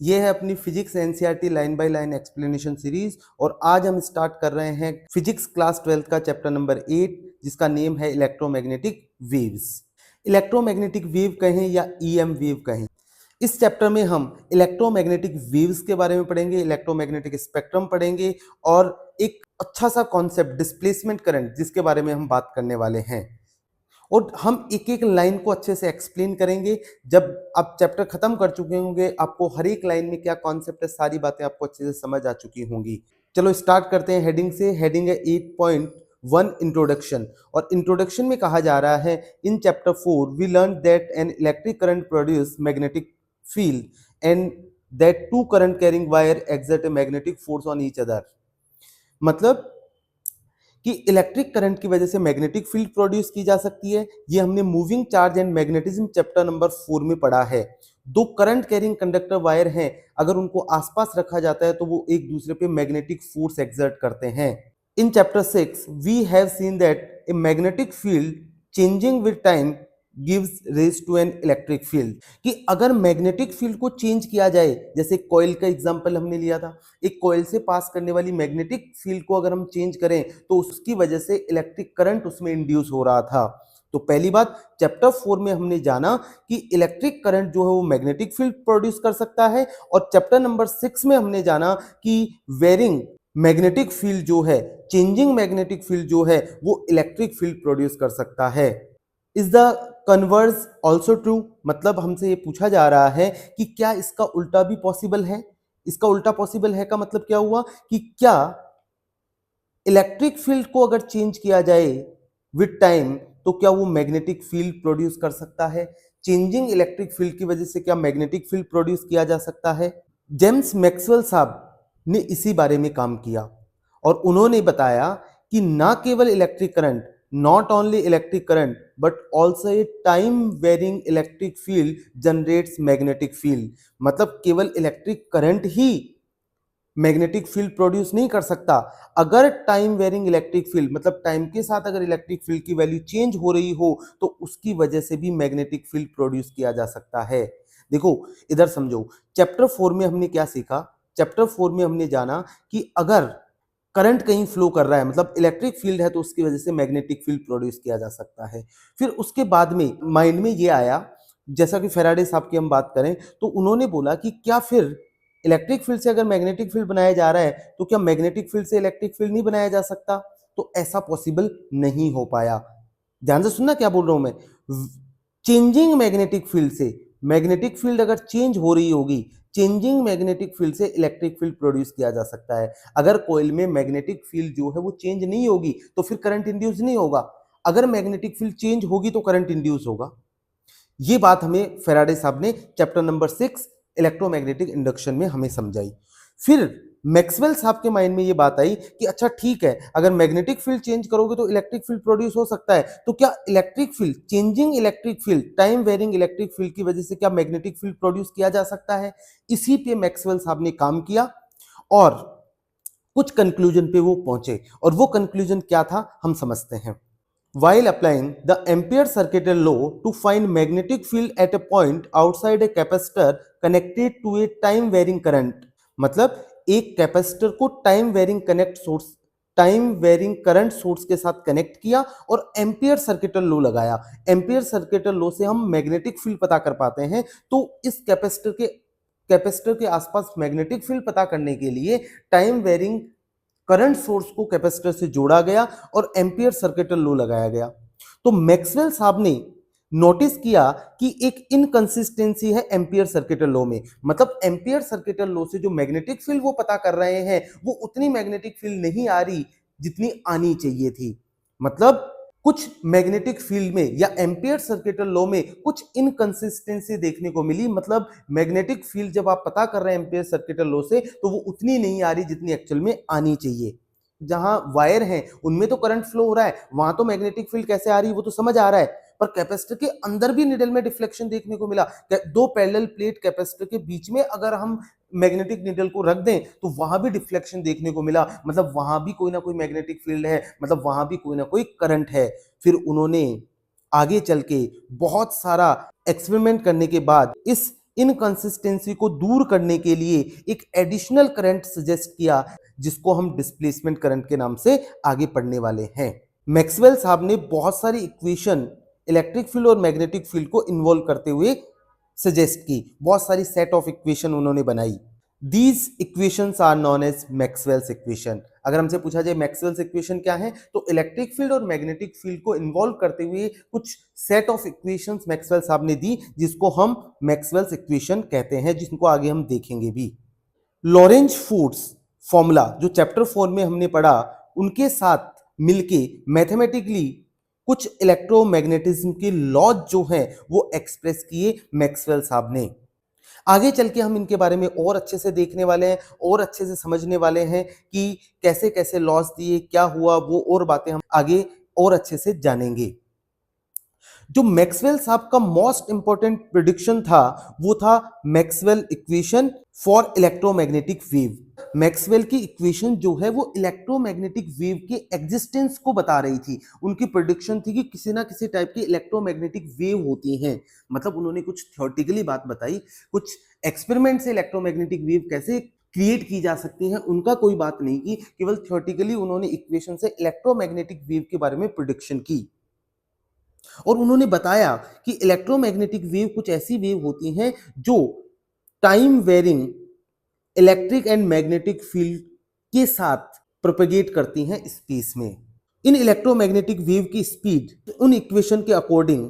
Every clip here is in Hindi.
ये है अपनी physics NCERT line by line explanation series और आज हम स्टार्ट कर रहे हैं फिजिक्स क्लास 12 का चैप्टर नंबर 8 जिसका नेम है इलेक्ट्रोमैग्नेटिक वेव्स। इलेक्ट्रोमैग्नेटिक वेव कहें या ईएम वेव कहें, इस चैप्टर में हम इलेक्ट्रोमैग्नेटिक वेव्स के बारे में पढ़ेंगे, इलेक्ट्रोमैग्नेटिक स्पेक्ट्रम पढ़ेंगे और एक अच्छा सा कॉन्सेप्ट डिस्प्लेसमेंट करंट जिसके बारे में हम बात करने वाले हैं। और हम एक एक लाइन को अच्छे से एक्सप्लेन करेंगे। जब आप चैप्टर खत्म कर चुके होंगे आपको हर एक लाइन में क्या कॉन्सेप्ट है सारी बातें आपको अच्छे से समझ आ चुकी होंगी। चलो स्टार्ट करते हैं हेडिंग से। हेडिंग है 8.1 इंट्रोडक्शन और इंट्रोडक्शन में कहा जा रहा है in chapter 4 we learn that an electric current produce magnetic field and that two current carrying wire exert a magnetic force on each other. मतलब कि इलेक्ट्रिक करंट की वजह से मैग्नेटिक फील्ड प्रोड्यूस की जा सकती है। ये हमने moving charge and magnetism chapter number 4 में पढ़ा है। दो करंट कैरिंग कंडक्टर वायर हैं, अगर उनको आसपास रखा जाता है तो वो एक दूसरे पे मैग्नेटिक फोर्स एक्सर्ट करते हैं। In chapter 6 we have seen that a magnetic field changing with time gives rise to an electric field. कि अगर मैग्नेटिक फील्ड को चेंज किया जाए, जैसे कॉइल का एग्जांपल हमने लिया था, एक कॉइल से पास करने वाली मैग्नेटिक फील्ड को अगर हम चेंज करें तो उसकी वजह से इलेक्ट्रिक करंट उसमें इंड्यूस हो रहा था। तो पहली बात चैप्टर 4 में हमने जाना कि इलेक्ट्रिक करंट जो है वो मैग्नेटिक फील्ड प्रोड्यूस कर सकता है और चैप्टर नंबर 6 में हमने जाना कि वेरिंग मैग्नेटिक फील्ड जो है, चेंजिंग मैग्नेटिक फील्ड जो है वो इलेक्ट्रिक फील्ड प्रोड्यूस कर सकता है। Is the converse also true, मतलब हमसे ये पूछा जा रहा है कि क्या इसका उल्टा भी पॉसिबल है। इसका उल्टा पॉसिबल है का मतलब क्या हुआ कि क्या इलेक्ट्रिक फील्ड को अगर चेंज किया जाए विद टाइम तो क्या वो मैग्नेटिक फील्ड प्रोड्यूस कर सकता है। चेंजिंग इलेक्ट्रिक फील्ड की वजह से क्या मैग्नेटिक फील्ड प्रोड्यूस किया जा सकता है। जेम्स मैक्सवेल साहब ने इसी बारे में काम किया और उन्होंने बताया कि ना केवल electric current, not only electric current but also a time varying electric field generates magnetic field। मतलब केवल इलेक्ट्रिक करंट ही मैग्नेटिक फील्ड प्रोड्यूस नहीं कर सकता, अगर टाइम वेरिंग इलेक्ट्रिक फील्ड मतलब टाइम के साथ अगर इलेक्ट्रिक फील्ड की वैल्यू चेंज हो रही हो तो उसकी वजह से भी मैग्नेटिक फील्ड प्रोड्यूस किया जा सकता है। देखो इधर समझो, चैप्टर 4 में हमने क्या सीखा। चैप्टर 4 में हमने जाना कि अगर करंट कहीं फ्लो कर रहा है मतलब इलेक्ट्रिक फील्ड है तो उसकी वजह से मैग्नेटिक फील्ड प्रोड्यूस किया जा सकता है। फिर उसके बाद में माइंड में ये आया, जैसा कि फैराडे साहब की हम बात करें तो उन्होंने बोला कि क्या फिर इलेक्ट्रिक फील्ड से अगर मैग्नेटिक फील्ड बनाया जा रहा है तो क्या मैग्नेटिक फील्ड से इलेक्ट्रिक फील्ड नहीं बनाया जा सकता। तो ऐसा पॉसिबल नहीं हो पाया। ध्यान से सुनना क्या बोल रहा हूं मैं। चेंजिंग मैग्नेटिक फील्ड से, मैग्नेटिक फील्ड अगर चेंज हो रही होगी, चेंजिंग मैग्नेटिक फील्ड से इलेक्ट्रिक फील्ड प्रोड्यूस किया जा सकता है। अगर कॉइल में मैग्नेटिक फील्ड जो है वो चेंज नहीं होगी तो फिर करंट इंड्यूस नहीं होगा, अगर मैग्नेटिक फील्ड चेंज होगी तो करंट इंड्यूस होगा। ये बात हमें फैराडे साहब ने चैप्टर नंबर 6 इलेक्ट्रोमैग्नेटिक इंडक्शन में हमें समझाई। फिर मैक्सवेल साहब के माइंड में ये बात आई कि अच्छा ठीक है, अगर मैग्नेटिक फील्ड चेंज करोगे तो इलेक्ट्रिक फील्ड प्रोड्यूस हो सकता है, तो क्या electric field, changing electric field, time varying electric field की वजह से क्या मैग्नेटिक फील्ड प्रोड्यूस किया जा सकता है। इसी पे मैक्सवेल साहब ने काम किया और कुछ कंक्लूजन पे वो पहुंचे और वो कंक्लूजन क्या था हम समझते हैं। While applying the Ampere circuital law to find magnetic field at a point outside a capacitor connected to a time varying current, मतलब एक कैपेसिटर को टाइम वेरिंग करंट सोर्स के साथ कनेक्ट किया और एम्पियर सर्किटल लॉ लगाया। एम्पियर सर्किटल लॉ से हम मैग्नेटिक फील्ड पता कर पाते हैं। तो इस कैपेसिटर के आसपास मैग्नेटिक फील्ड पता करने के लिए टाइम वेरिंग करंट सोर्स को कैपेसिटर से जोड़ा गया और एम्पियर सर्किटल लॉ लगाया गया। तो मैक्सवेल साहब ने नोटिस किया कि एक इनकंसिस्टेंसी है एम्पियर सर्किटल लॉ में, मतलब एम्पियर सर्किटल लॉ से जो मैग्नेटिक फील्ड वो पता कर रहे हैं वो उतनी मैग्नेटिक फील्ड नहीं आ रही जितनी आनी चाहिए थी। मतलब कुछ मैग्नेटिक फील्ड में या एम्पियर सर्किटल लॉ में कुछ इनकंसिस्टेंसी देखने को मिली। मतलब मैग्नेटिक फील्ड जब आप पता कर रहे हैं एम्पियर सर्किटल लॉ से तो वो उतनी नहीं आ रही जितनी एक्चुअल में आनी चाहिए। जहां वायर हैं उनमें तो करंट फ्लो हो रहा है, वहां तो मैग्नेटिक फील्ड कैसे आ रही है वो तो समझ आ रहा है, पर कैपेसिटर के अंदर भी निडल में डिफ्लेक्शन देखने को मिला। दो पैरेलल प्लेट कैपेसिटर के बीच में अगर हम मैग्नेटिक निडल को रख दें तो वहां भी डिफ्लेक्शन देखने को मिला, मतलब वहां भी कोई ना कोई मैग्नेटिक फील्ड है, मतलब वहां भी कोई ना कोई करंट है। फिर उन्होंने आगे चल के बहुत सारा एक्सपेरिमेंट करने के बाद इस इनकंसिस्टेंसी को दूर करने के लिए एक एडिशनल करंट सजेस्ट किया, जिसको हम डिस्प्लेसमेंट करंट के नाम से आगे पढ़ने वाले हैं। मैक्सवेल साहब ने बहुत सारी इक्वेशन इलेक्ट्रिक फील्ड और मैग्नेटिक फील्ड को इन्वॉल्व करते हुए सजेस्ट की, बहुत सारी सेट ऑफ इक्वेशन उन्होंने बनाई। These equations are known as Maxwell's equation. अगर हमसे पूछा जाए मैक्सवेल्स इक्वेशन क्या है, तो इलेक्ट्रिक फील्ड और मैग्नेटिक फील्ड को इन्वॉल्व करते हुए कुछ सेट ऑफ इक्वेशंस मैक्सवेल साहब ने दी, जिसको हम मैक्सवेल्स इक्वेशन कहते हैं, जिनको आगे हम देखेंगे भी। लॉरेंज फोर्स फॉर्मूला जो चैप्टर 4 में हमने पढ़ा, उनके साथ मिलके मैथमेटिकली कुछ इलेक्ट्रोमैग्नेटिज्म के लॉज जो हैं वो एक्सप्रेस किए मैक्सवेल साहब ने। आगे चल के हम इनके बारे में और अच्छे से देखने वाले हैं और अच्छे से समझने वाले हैं कि कैसे कैसे लॉज दिए, क्या हुआ, वो और बातें हम आगे और अच्छे से जानेंगे। जो मैक्सवेल साहब का मोस्ट इंपॉर्टेंट प्रेडिक्शन था वो था Maxwell equation for electromagnetic wave. Maxwell की इक्वेशन जो है वो इलेक्ट्रोमैग्नेटिक वेव के एग्जिस्टेंस को बता रही थी। उनकी प्रेडिक्शन थी कि किसी ना किसी टाइप की इलेक्ट्रोमैग्नेटिक वेव होती हैं। मतलब उन्होंने कुछ थ्योरेटिकली बात बताई, कुछ एक्सपेरिमेंट से इलेक्ट्रोमैग्नेटिक वेव कैसे क्रिएट की जा सकती है उनका कोई बात नहीं की, केवल थ्योरेटिकली उन्होंने इक्वेशन से इलेक्ट्रोमैग्नेटिक वेव के बारे में प्रेडिक्शन की। और उन्होंने बताया कि इलेक्ट्रोमैग्नेटिक वेव कुछ ऐसी वेव होती हैं जो time varying electric and magnetic field के साथ प्रोपेगेट करती हैं स्पेस में। इन इलेक्ट्रोमैग्नेटिक वेव की स्पीड उन इक्वेशन के अकॉर्डिंग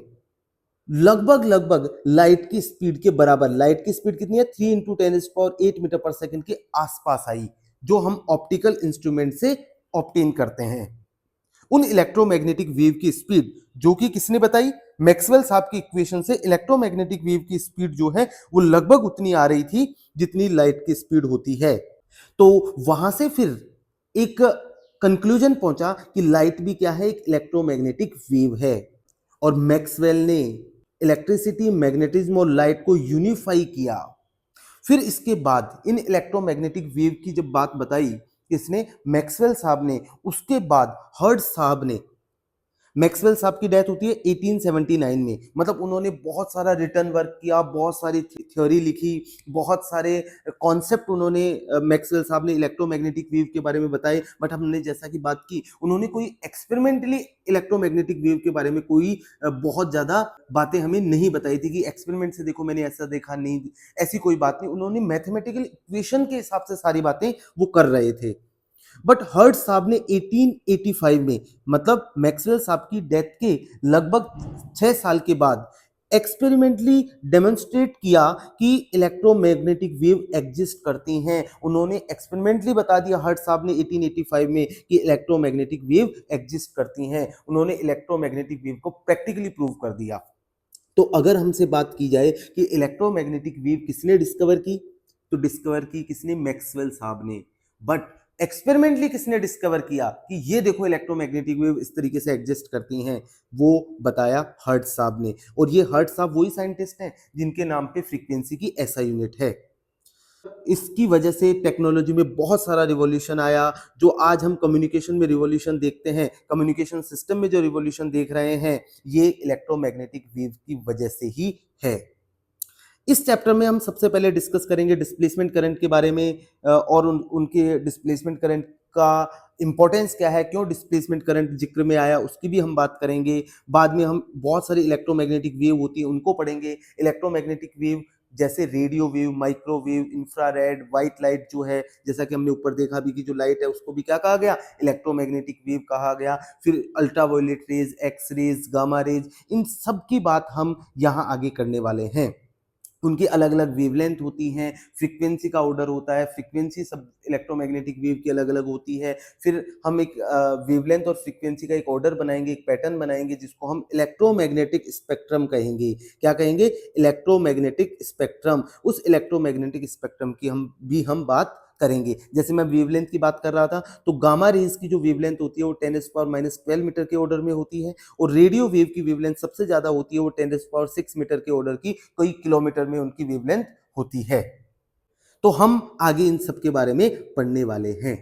लगभग लाइट की स्पीड के बराबर, लाइट की स्पीड कितनी है 3 इंटू 10⁸ मीटर पर सेकंड के आसपास आई, जो हम ऑप्टिकल इंस्ट्रूमेंट से ऑब्टेन करते हैं। उन इलेक्ट्रोमैग्नेटिक वेव की स्पीड जो कि किसने बताई, मैक्सवेल साहब की इक्वेशन से इलेक्ट्रोमैग्नेटिक वेव की स्पीड जो है वो लगभग उतनी आ रही थी जितनी लाइट की स्पीड होती है। तो वहां से फिर एक कंक्लूजन पहुंचा कि लाइट भी क्या है, एक इलेक्ट्रोमैग्नेटिक वेव है। और मैक्सवेल ने इलेक्ट्रिसिटी, मैग्नेटिज्म और लाइट को यूनिफाई किया। फिर इसके बाद इन इलेक्ट्रोमैग्नेटिक वेव की जब बात बताई किसने, मैक्सवेल साहब ने, उसके बाद हर्ट्ज साहब ने। मैक्सवेल साहब की डेथ होती है 1879 में। मतलब उन्होंने बहुत सारा रिटर्न वर्क किया, बहुत सारी थ्योरी लिखी, बहुत सारे कॉन्सेप्ट उन्होंने मैक्सवेल साहब ने इलेक्ट्रोमैग्नेटिक वेव के बारे में बताए। बट हमने जैसा कि बात की, उन्होंने कोई एक्सपेरिमेंटली इलेक्ट्रोमैग्नेटिक वेव के बारे में कोई बहुत ज्यादा बातें हमें नहीं बताई थी कि एक्सपेरिमेंट से देखो मैंने ऐसा देखा, नहीं, ऐसी कोई बात नहीं। उन्होंने मैथमेटिकल इक्वेशन के हिसाब से सारी बातें वो कर रहे थे। बट हर्ट्ज साहब ने 1885 में, मतलब मैक्सवेल साहब की डेथ के लगभग 6 साल के बाद, एक्सपेरिमेंटली डेमोन्स्ट्रेट किया कि इलेक्ट्रोमैग्नेटिक वेव एग्जिस्ट करती हैं। उन्होंने एक्सपेरिमेंटली बता दिया हर्ट्ज साहब ने 1885 में कि इलेक्ट्रोमैग्नेटिक वेव एग्जिस्ट करती हैं। उन्होंने इलेक्ट्रोमैग्नेटिक वेव को प्रैक्टिकली प्रूव कर दिया। तो अगर हमसे बात की जाए कि इलेक्ट्रोमैग्नेटिक वेव किसने डिस्कवर की, तो डिस्कवर की किसने, मैक्सवेल साहब ने। बट एक्सपेरिमेंटली किसने डिस्कवर किया कि ये देखो इलेक्ट्रोमैग्नेटिक वेव इस तरीके से एग्जिस्ट करती हैं, वो बताया हर्ट्ज साहब ने। और ये हर्ट्ज साहब वही साइंटिस्ट हैं जिनके नाम पे फ्रीक्वेंसी की ऐसा यूनिट है। इसकी वजह से टेक्नोलॉजी में बहुत सारा रिवॉल्यूशन आया। जो आज हम कम्युनिकेशन में रिवॉल्यूशन देखते हैं, कम्युनिकेशन सिस्टम में जो रिवॉल्यूशन देख रहे हैं, ये इलेक्ट्रोमैग्नेटिक वेव की वजह से ही है। इस चैप्टर में हम सबसे पहले डिस्कस करेंगे डिस्प्लेसमेंट करंट के बारे में, और उनके डिस्प्लेसमेंट करंट का इंपॉर्टेंस क्या है, क्यों डिस्प्लेसमेंट करंट जिक्र में आया, उसकी भी हम बात करेंगे। बाद में हम बहुत सारी इलेक्ट्रोमैग्नेटिक वेव होती है उनको पढ़ेंगे। इलेक्ट्रोमैग्नेटिक वेव जैसे radio wave, microwave, infrared, white light जो है, जैसा कि हमने ऊपर देखा भी कि जो लाइट है उसको भी क्या कहा गया, इलेक्ट्रोमैग्नेटिक वेव कहा गया। फिर ultraviolet rays, X rays, gamma rays, इन सब की बात हम यहाँ आगे करने वाले हैं। उनकी अलग अलग वेवलेंथ होती हैं, फ्रीक्वेंसी का ऑर्डर होता है, फ्रीक्वेंसी सब इलेक्ट्रोमैग्नेटिक वेव की अलग अलग होती है। फिर हम एक वेवलेंथ और फ्रीक्वेंसी का एक ऑर्डर बनाएंगे, एक पैटर्न बनाएंगे, जिसको हम इलेक्ट्रोमैग्नेटिक स्पेक्ट्रम कहेंगे। क्या कहेंगे, इलेक्ट्रोमैग्नेटिक स्पेक्ट्रम। उस इलेक्ट्रोमैग्नेटिक स्पेक्ट्रम की हम बात करेंगे। जैसे मैं वेवलेंथ की बात कर रहा था, तो गामा रेज की जो वेवलेंथ होती है वो 10⁻⁻12 मीटर के ऑर्डर में होती है, और रेडियो वेव की वेवलेंथ सबसे ज्यादा होती है, वो 10⁻6 मीटर के ऑर्डर की, कई किलोमीटर में उनकी वेवलेंथ होती है। तो हम आगे इन सब के बारे में पढ़ने वाले हैं।